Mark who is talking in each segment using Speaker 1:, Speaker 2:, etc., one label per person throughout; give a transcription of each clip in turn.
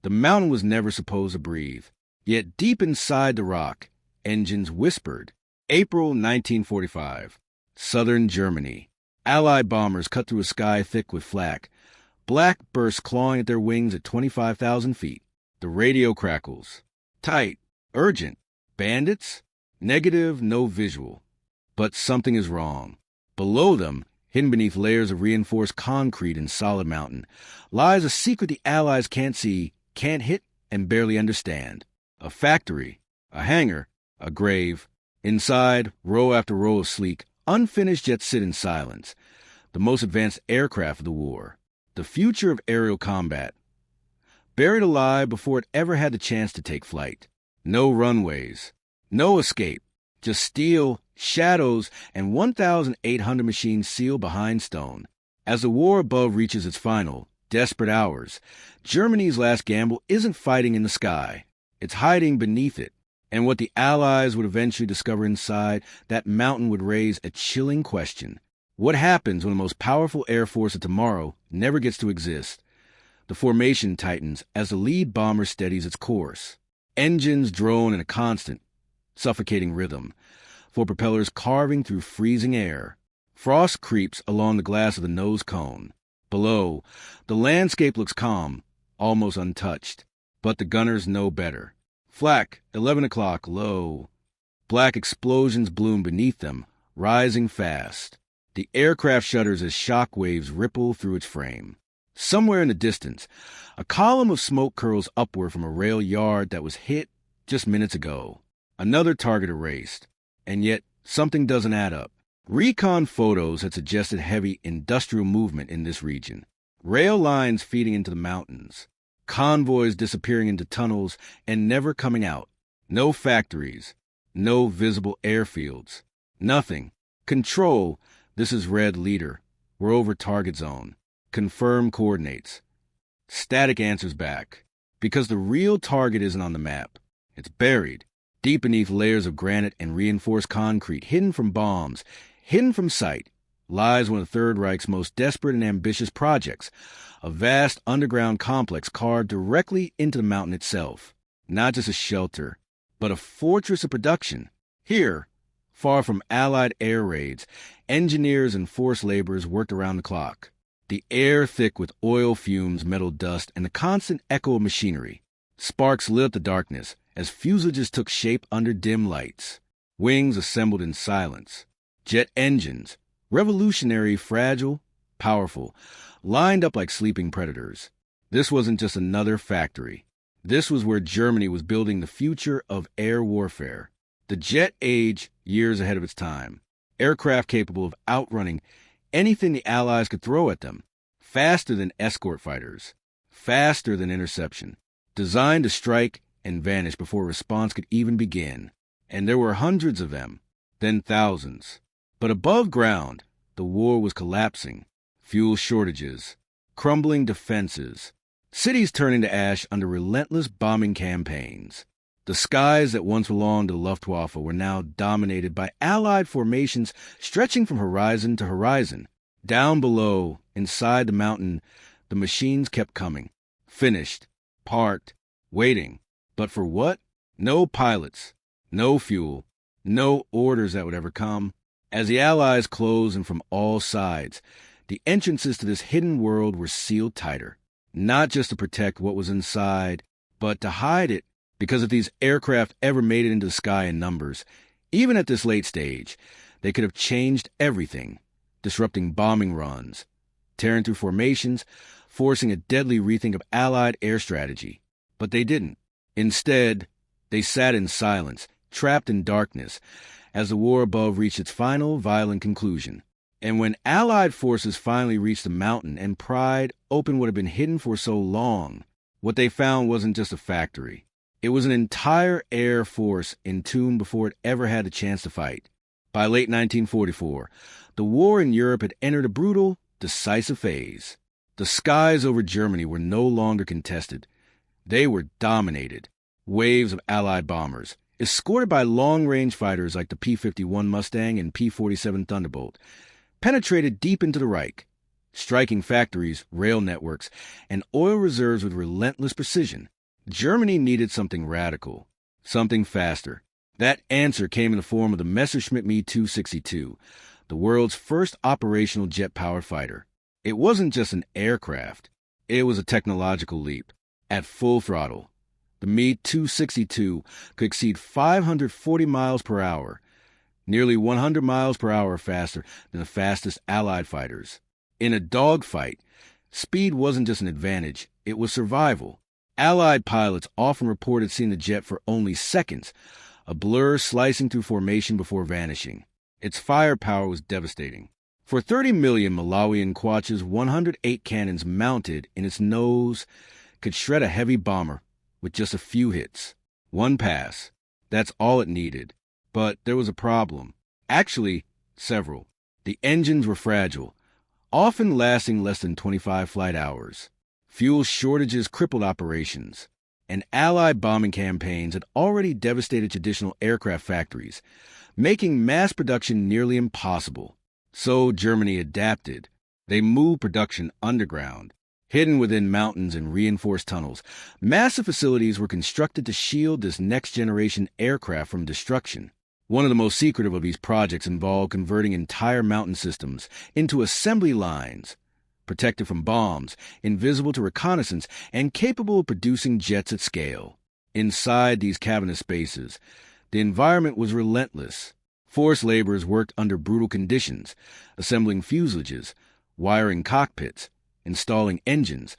Speaker 1: The mountain was never supposed to breathe. Yet deep inside the rock, engines whispered. April 1945. Southern Germany. Allied bombers cut through a sky thick with flak. Black bursts clawing at their wings at 25,000 feet. The radio crackles. Tight. Urgent. Bandits? Negative, no visual. But something is wrong. Below them, hidden beneath layers of reinforced concrete and solid mountain, lies a secret the Allies can't see, can't hit, and barely understand. A factory, a hangar, a grave. Inside, row after row of sleek, unfinished jets sit in silence. The most advanced aircraft of the war. The future of aerial combat. Buried alive before it ever had the chance to take flight. No runways. No escape. Just steel, shadows, and 1,800 machines sealed behind stone. As the war above reaches its final, desperate hours, Germany's last gamble isn't fighting in the sky. It's hiding beneath it. And what the Allies would eventually discover inside that mountain would raise a chilling question. What happens when the most powerful air force of tomorrow never gets to exist? The formation tightens as the lead bomber steadies its course. Engines drone in a constant, suffocating rhythm, for propellers carving through freezing air. Frost creeps along the glass of the nose cone. Below, the landscape looks calm, almost untouched, but the gunners know better. Flak, 11 o'clock, low. Black explosions bloom beneath them, rising fast. The aircraft shudders as shock waves ripple through its frame. Somewhere in the distance, a column of smoke curls upward from a rail yard that was hit just minutes ago. Another target erased. And yet, something doesn't add up. Recon photos had suggested heavy industrial movement in this region. Rail lines feeding into the mountains. Convoys disappearing into tunnels and never coming out. No factories. No visible airfields. Nothing. Control. This is red leader. We're over target zone. Confirm coordinates. Static answers back. Because the real target isn't on the map. It's buried. Deep beneath layers of granite and reinforced concrete, hidden from bombs, hidden from sight, lies one of the Third Reich's most desperate and ambitious projects, a vast underground complex carved directly into the mountain itself. Not just a shelter, but a fortress of production. Here, far from Allied air raids, engineers and forced laborers worked around the clock. The air thick with oil fumes, metal dust, and the constant echo of machinery. Sparks lit up the darkness as fuselages took shape under dim lights. Wings assembled in silence. Jet engines, revolutionary, fragile, powerful, lined up like sleeping predators. This wasn't just another factory. This was where Germany was building the future of air warfare. The jet age, years ahead of its time. Aircraft capable of outrunning anything the Allies could throw at them. Faster than escort fighters. Faster than interception. Designed to strike and vanish before response could even begin. And there were hundreds of them, then thousands. But above ground, the war was collapsing. Fuel shortages, crumbling defenses, cities turning to ash under relentless bombing campaigns. The skies that once belonged to the Luftwaffe were now dominated by Allied formations stretching from horizon to horizon. Down below, inside the mountain, the machines kept coming. Finished, parked, waiting. But for what? No pilots, no fuel, no orders that would ever come. As the Allies closed in from all sides, the entrances to this hidden world were sealed tighter. Not just to protect what was inside, but to hide it, because if these aircraft ever made it into the sky in numbers, even at this late stage, they could have changed everything, disrupting bombing runs, tearing through formations, forcing a deadly rethink of Allied air strategy. But they didn't. Instead, they sat in silence, trapped in darkness, as the war above reached its final violent conclusion. And when Allied forces finally reached the mountain and pried open what had been hidden for so long, what they found wasn't just a factory. It was an entire air force entombed before it ever had a chance to fight. By late 1944, the war in Europe had entered a brutal, decisive phase. The skies over Germany were no longer contested. They were dominated. Waves of Allied bombers, escorted by long-range fighters like the P-51 Mustang and P-47 Thunderbolt, penetrated deep into the Reich. striking factories, rail networks, and oil reserves with relentless precision. Germany needed something radical, something faster. That answer came in the form of the Messerschmitt Me 262, the world's first operational jet-powered fighter. It wasn't just an aircraft. It was a technological leap. At full throttle, the Me 262 could exceed 540 miles per hour, nearly 100 miles per hour faster than the fastest Allied fighters. In a dogfight, speed wasn't just an advantage, it was survival. Allied pilots often reported seeing the jet for only seconds, a blur slicing through formation before vanishing. Its firepower was devastating. For 30 million Malawian kwaches, 108 cannons mounted in its nose could shred a heavy bomber with just a few hits. One pass. That's all it needed. But there was a problem. Actually, several. The engines were fragile, often lasting less than 25 flight hours. Fuel shortages crippled operations, and Allied bombing campaigns had already devastated traditional aircraft factories, making mass production nearly impossible. So Germany adapted. They moved production underground, hidden within mountains and reinforced tunnels. Massive facilities were constructed to shield this next-generation aircraft from destruction. One of the most secretive of these projects involved converting entire mountain systems into assembly lines, protected from bombs, invisible to reconnaissance, and capable of producing jets at scale. Inside these cavernous spaces, the environment was relentless. Forced laborers worked under brutal conditions, assembling fuselages, wiring cockpits, installing engines,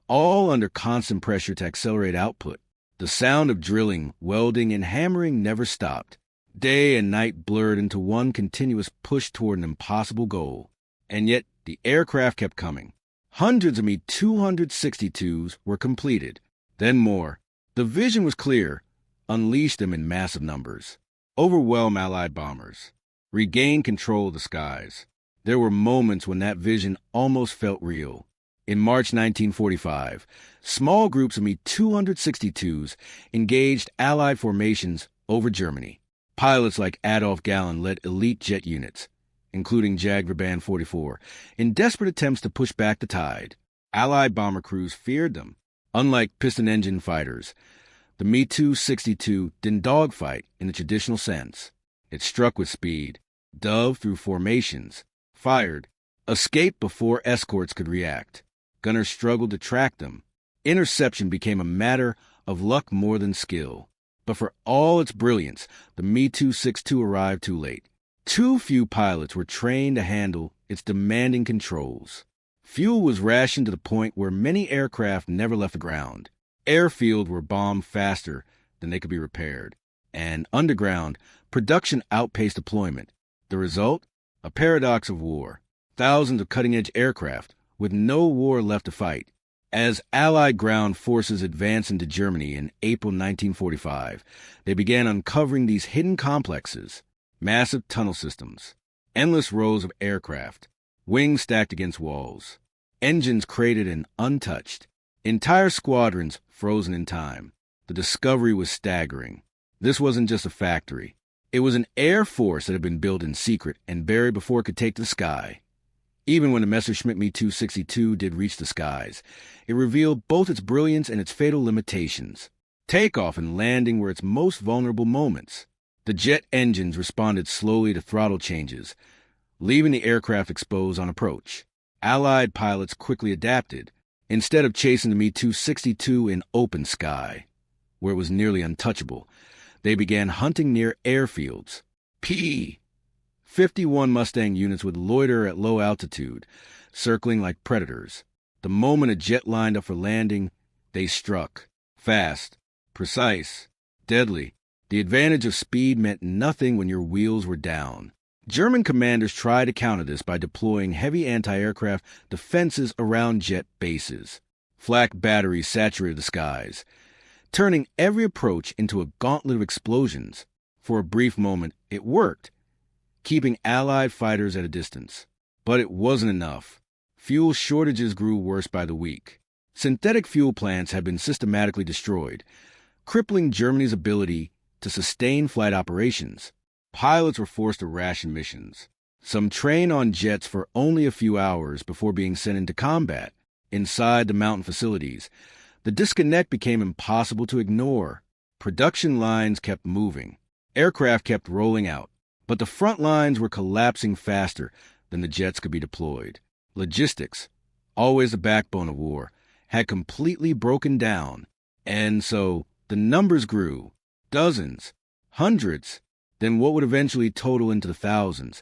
Speaker 1: all under constant pressure to accelerate output. The sound of drilling, welding, and hammering never stopped. Day and night blurred into one continuous push toward an impossible goal. And yet, the aircraft kept coming. Hundreds of Me-262s were completed. Then more. The vision was clear. Unleash them in massive numbers. Overwhelm Allied bombers. Regain control of the skies. There were moments when that vision almost felt real. In March 1945, small groups of Me-262s engaged Allied formations over Germany. Pilots like Adolf Galland led elite jet units, including Jagdverband 44, in desperate attempts to push back the tide. Allied bomber crews feared them. Unlike piston-engine fighters, the Me-262 didn't dogfight in the traditional sense. It struck with speed, dove through formations, fired, escaped before escorts could react. Gunners struggled to track them. Interception became a matter of luck more than skill. But for all its brilliance, the Me-262 arrived too late. Too few pilots were trained to handle its demanding controls. Fuel was rationed to the point where many aircraft never left the ground. Airfields were bombed faster than they could be repaired. And underground, production outpaced deployment. The result? A paradox of war. Thousands of cutting-edge aircraft, with no war left to fight. As Allied ground forces advanced into Germany in April 1945, they began uncovering these hidden complexes, massive tunnel systems, endless rows of aircraft, wings stacked against walls, engines crated and untouched, entire squadrons frozen in time. The discovery was staggering. This wasn't just a factory. It was an air force that had been built in secret and buried before it could take to the sky. Even when the Messerschmitt Me 262 did reach the skies, it revealed both its brilliance and its fatal limitations. Takeoff and landing were its most vulnerable moments. The jet engines responded slowly to throttle changes, leaving the aircraft exposed on approach. Allied pilots quickly adapted. Instead of chasing the Me-262 in open sky, where it was nearly untouchable, they began hunting near airfields. P-51 Mustang units would loiter at low altitude, circling like predators. The moment a jet lined up for landing, they struck. Fast, precise, deadly. The advantage of speed meant nothing when your wheels were down. German commanders tried to counter this by deploying heavy anti-aircraft defenses around jet bases. Flak batteries saturated the skies, turning every approach into a gauntlet of explosions. For a brief moment, it worked, keeping Allied fighters at a distance. But it wasn't enough. Fuel shortages grew worse by the week. Synthetic fuel plants had been systematically destroyed, crippling Germany's ability to sustain flight operations. Pilots were forced to ration missions. Some train on jets for only a few hours before being sent into combat. Inside the mountain facilities, the disconnect became impossible to ignore. Production lines kept moving. Aircraft kept rolling out. But the front lines were collapsing faster than the jets could be deployed. Logistics, always the backbone of war, had completely broken down. And so the numbers grew. Dozens, hundreds, then what would eventually total into the thousands.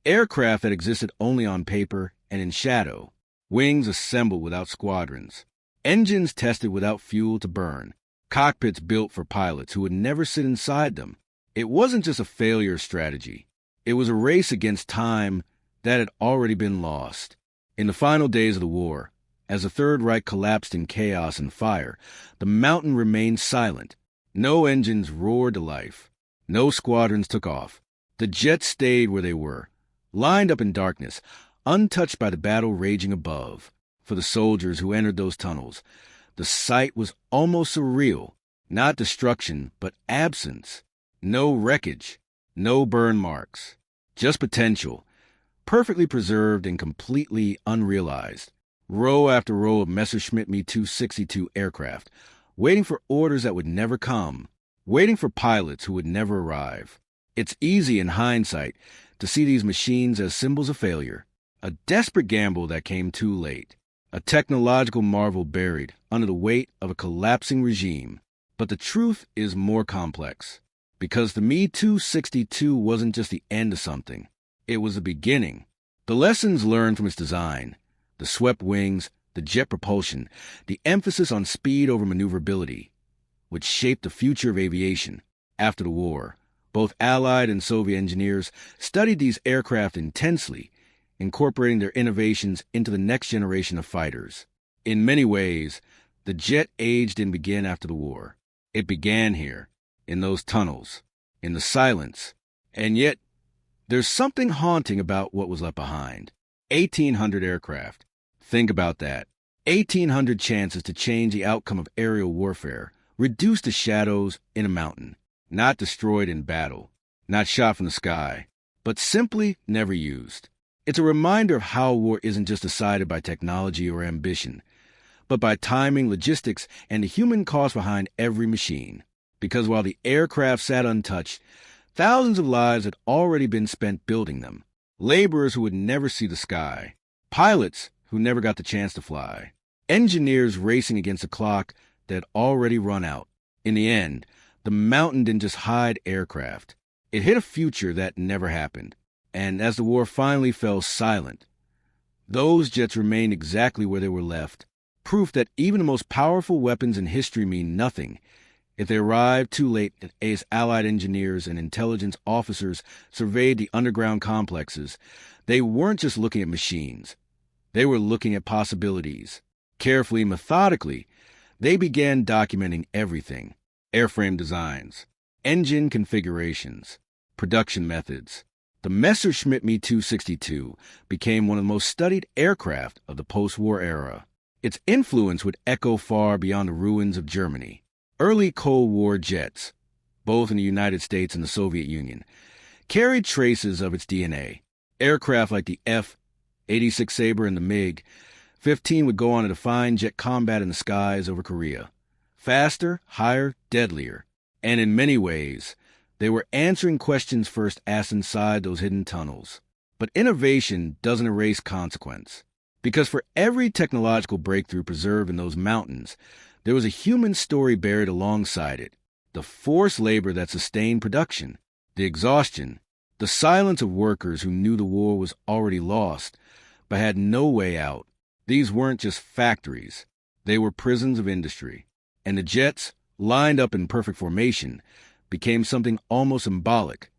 Speaker 1: Aircraft that existed only on paper and in shadow. Wings assembled without squadrons. Engines tested without fuel to burn. Cockpits built for pilots who would never sit inside them. It wasn't just a failure strategy. It was a race against time that had already been lost. In the final days of the war, as the Third Reich collapsed in chaos and fire, the mountain remained silent. No engines roared to life. No squadrons took off. The jets stayed where they were, lined up in darkness, untouched by the battle raging above. For the soldiers who entered those tunnels, the sight was almost surreal. Not destruction, but absence. No wreckage, no burn marks. Just potential, perfectly preserved and completely unrealized. Row after row of Messerschmitt Me 262 aircraft, waiting for orders that would never come, waiting for pilots who would never arrive. It's easy in hindsight to see these machines as symbols of failure, a desperate gamble that came too late, a technological marvel buried under the weight of a collapsing regime. But the truth is more complex, because the Me 262 wasn't just the end of something. It was the beginning. The lessons learned from its design, the swept wings, the jet propulsion, the emphasis on speed over maneuverability, would shape the future of aviation. After the war, both Allied and Soviet engineers studied these aircraft intensely, incorporating their innovations into the next generation of fighters. In many ways, the jet age didn't begin after the war. It began here, in those tunnels, in the silence. And yet, there's something haunting about what was left behind. 1,800 aircraft. Think about that. 1,800 chances to change the outcome of aerial warfare, reduced to shadows in a mountain, not destroyed in battle, not shot from the sky, but simply never used. It's a reminder of how war isn't just decided by technology or ambition, but by timing, logistics, and the human cost behind every machine. Because while the aircraft sat untouched, thousands of lives had already been spent building them. Laborers who would never see the sky. Pilots who never got the chance to fly. Engineers racing against a clock that had already run out. In the end, the mountain didn't just hide aircraft. It hid a future that never happened. And as the war finally fell silent, those jets remained exactly where they were left. Proof that even the most powerful weapons in history mean nothing if they arrived too late as Allied engineers and intelligence officers surveyed the underground complexes. They weren't just looking at machines. They were looking at possibilities. Carefully, methodically, they began documenting everything. Airframe designs, engine configurations, production methods. The Messerschmitt Me 262 became one of the most studied aircraft of the post-war era. Its influence would echo far beyond the ruins of Germany. Early Cold War jets, both in the United States and the Soviet Union, carried traces of its DNA. Aircraft like the F-86 Sabre and the MiG-15 would go on to define jet combat in the skies over Korea. Faster, higher, deadlier. And in many ways, they were answering questions first asked inside those hidden tunnels. But innovation doesn't erase consequence. Because for every technological breakthrough preserved in those mountains, there was a human story buried alongside it. The forced labor that sustained production, the exhaustion, the silence of workers who knew the war was already lost, but had no way out. These weren't just factories. They were prisons of industry. And the jets, lined up in perfect formation, became something almost symbolic.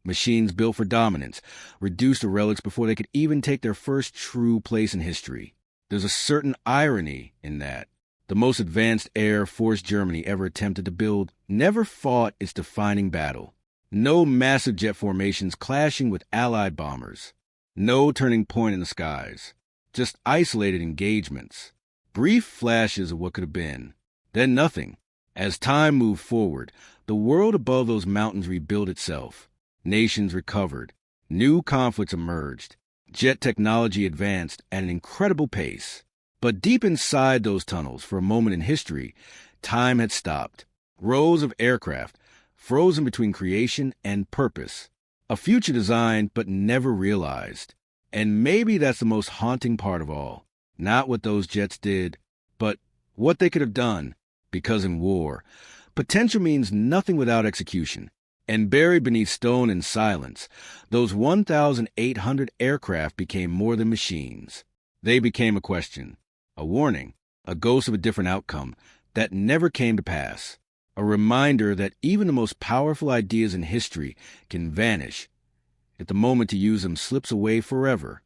Speaker 1: Machines built for dominance, reduced to relics before they could even take their first true place in history. There's a certain irony in that. The most advanced air force Germany ever attempted to build never fought its defining battle. No massive jet formations clashing with Allied bombers. No turning point in the skies. Just isolated engagements. Brief flashes of what could have been. Then nothing. As time moved forward, the world above those mountains rebuilt itself. Nations recovered. New conflicts emerged. Jet technology advanced at an incredible pace. But deep inside those tunnels, for a moment in history, time had stopped. Rows of aircraft, frozen between creation and purpose. A future designed but never realized. And maybe that's the most haunting part of all. Not what those jets did, but what they could have done. Because in war, potential means nothing without execution. And buried beneath stone and silence, those 1,800 aircraft became more than machines. They became a question, a warning, a ghost of a different outcome that never came to pass. A reminder that even the most powerful ideas in history can vanish if the moment to use them slips away forever.